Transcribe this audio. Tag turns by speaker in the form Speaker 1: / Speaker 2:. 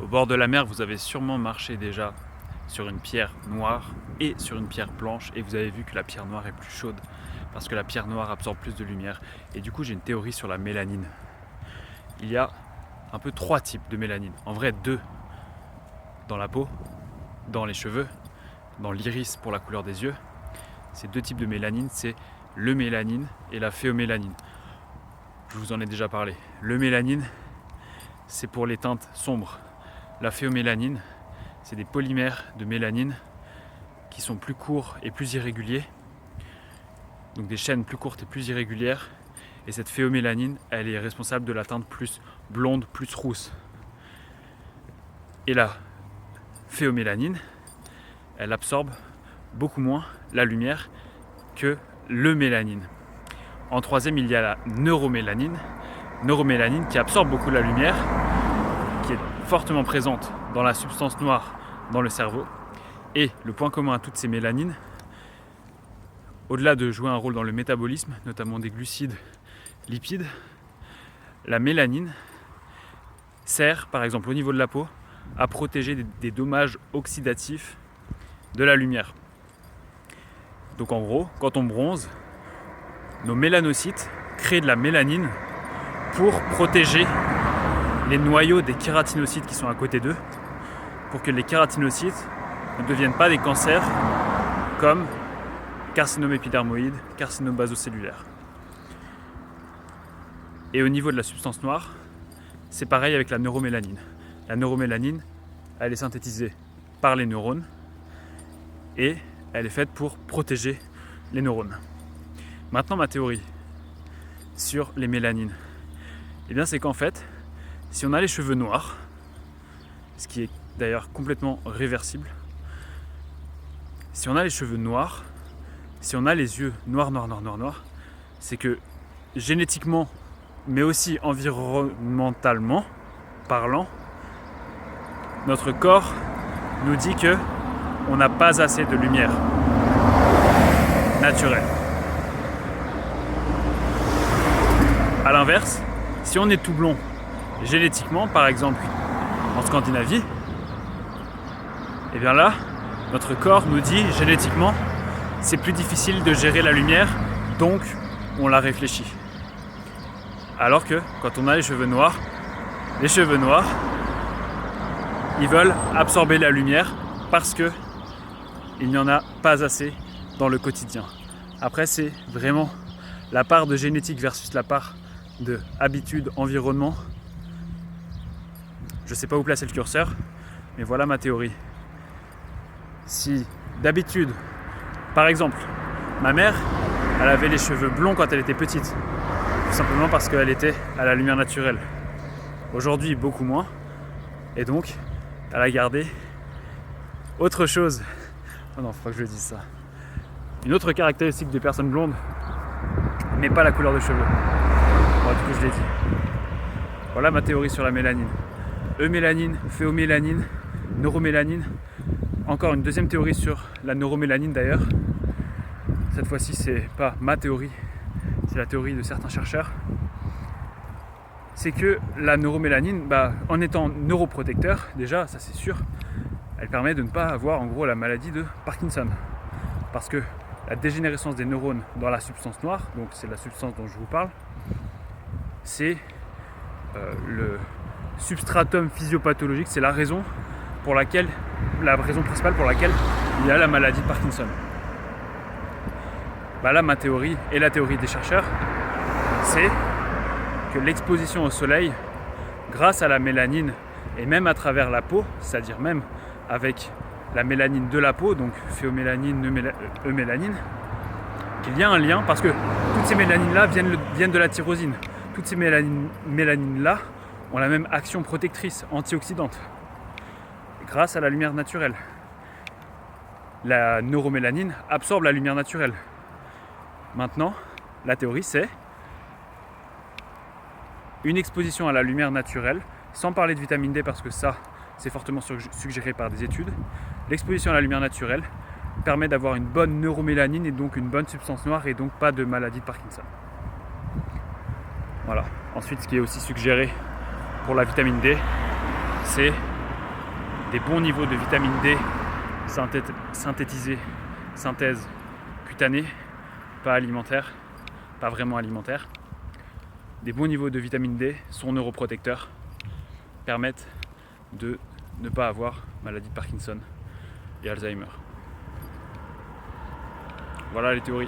Speaker 1: Au bord de la mer, vous avez sûrement marché déjà sur une pierre noire et sur une pierre blanche, et vous avez vu que la pierre noire est plus chaude parce que la pierre noire absorbe plus de lumière. Et du coup, j'ai une théorie sur la mélanine. Il y a un peu 3 types de mélanine. En vrai, 2 dans la peau, dans les cheveux, dans l'iris pour la couleur des yeux. Ces 2 types de mélanine, c'est le mélanine et la phéomélanine. Je vous en ai déjà parlé. Le mélanine, c'est pour les teintes sombres. La phéomélanine, c'est des polymères de mélanine qui sont plus courts et plus irréguliers. Donc des chaînes plus courtes et plus irrégulières. Et cette phéomélanine, elle est responsable de la teinte plus blonde, plus rousse. Et la phéomélanine, elle absorbe beaucoup moins la lumière que le mélanine. En troisième, il y a la neuromélanine qui absorbe beaucoup la lumière, qui est fortement présente dans la substance noire dans le cerveau. Et le point commun à toutes ces mélanines, au-delà de jouer un rôle dans le métabolisme, notamment des glucides, lipides, la mélanine sert, par exemple au niveau de la peau, à protéger des dommages oxydatifs de la lumière. Donc en gros, quand on bronze, nos mélanocytes créent de la mélanine pour protéger les noyaux des kératinocytes qui sont à côté d'eux, pour que les kératinocytes ne deviennent pas des cancers comme carcinome épidermoïde, carcinome basocellulaire. Et au niveau de la substance noire, c'est pareil avec la neuromélanine. La neuromélanine, elle est synthétisée par les neurones et elle est faite pour protéger les neurones. Maintenant, ma théorie sur les mélanines, eh bien, c'est qu'en fait, si on a les cheveux noirs, ce qui est d'ailleurs complètement réversible, si on a les cheveux noirs, si on a les yeux noirs, c'est que génétiquement, mais aussi environnementalement parlant, notre corps nous dit que on n'a pas assez de lumière naturelle. A l'inverse, si on est tout blond génétiquement, par exemple en Scandinavie, et bien là, notre corps nous dit génétiquement, c'est plus difficile de gérer la lumière, donc on la réfléchit. Alors que quand on a les cheveux noirs, ils veulent absorber la lumière parce que il n'y en a pas assez dans le quotidien. Après, c'est vraiment la part de génétique versus la part de habitude, environnement. Je ne sais pas où placer le curseur, mais voilà ma théorie. Si d'habitude, par exemple, ma mère, elle avait les cheveux blonds quand elle était petite, tout simplement parce qu'elle était à la lumière naturelle. Aujourd'hui, beaucoup moins, et donc, elle a gardé autre chose. Oh non, faut pas que je dise ça. Une autre caractéristique des personnes blondes, mais pas la couleur de cheveux. Bon, du coup, je l'ai dit. Voilà ma théorie sur la mélanine. Eumélanine, phéomélanine, neuromélanine. Encore une deuxième théorie sur la neuromélanine d'ailleurs. Cette fois-ci, c'est pas ma théorie, c'est la théorie de certains chercheurs. C'est que la neuromélanine, en étant neuroprotecteur, déjà, ça c'est sûr, elle permet de ne pas avoir en gros la maladie de Parkinson. Parce que la dégénérescence des neurones dans la substance noire, donc c'est la substance dont je vous parle, c'est le substratum physiopathologique, c'est la raison principale pour laquelle il y a la maladie de Parkinson. Là, ma théorie et la théorie des chercheurs, c'est que l'exposition au soleil, grâce à la mélanine et même à travers la peau, c'est-à-dire même avec la mélanine de la peau, donc phéomélanine, eumélanine, qu'il y a un lien parce que toutes ces mélanines-là viennent de la tyrosine. Toutes ces mélanines-là ont la même action protectrice, antioxydante, grâce à la lumière naturelle. La neuromélanine absorbe la lumière naturelle. Maintenant, la théorie, c'est une exposition à la lumière naturelle, sans parler de vitamine D parce que ça, c'est fortement suggéré par des études. L'exposition à la lumière naturelle permet d'avoir une bonne neuromélanine et donc une bonne substance noire et donc pas de maladie de Parkinson. Voilà. Ensuite, ce qui est aussi suggéré pour la vitamine D, c'est des bons niveaux de vitamine D synthétisée, synthèse cutanée, pas alimentaire, pas vraiment alimentaire. Des bons niveaux de vitamine D sont neuroprotecteurs, permettent de ne pas avoir maladie de Parkinson et Alzheimer. Voilà les théories.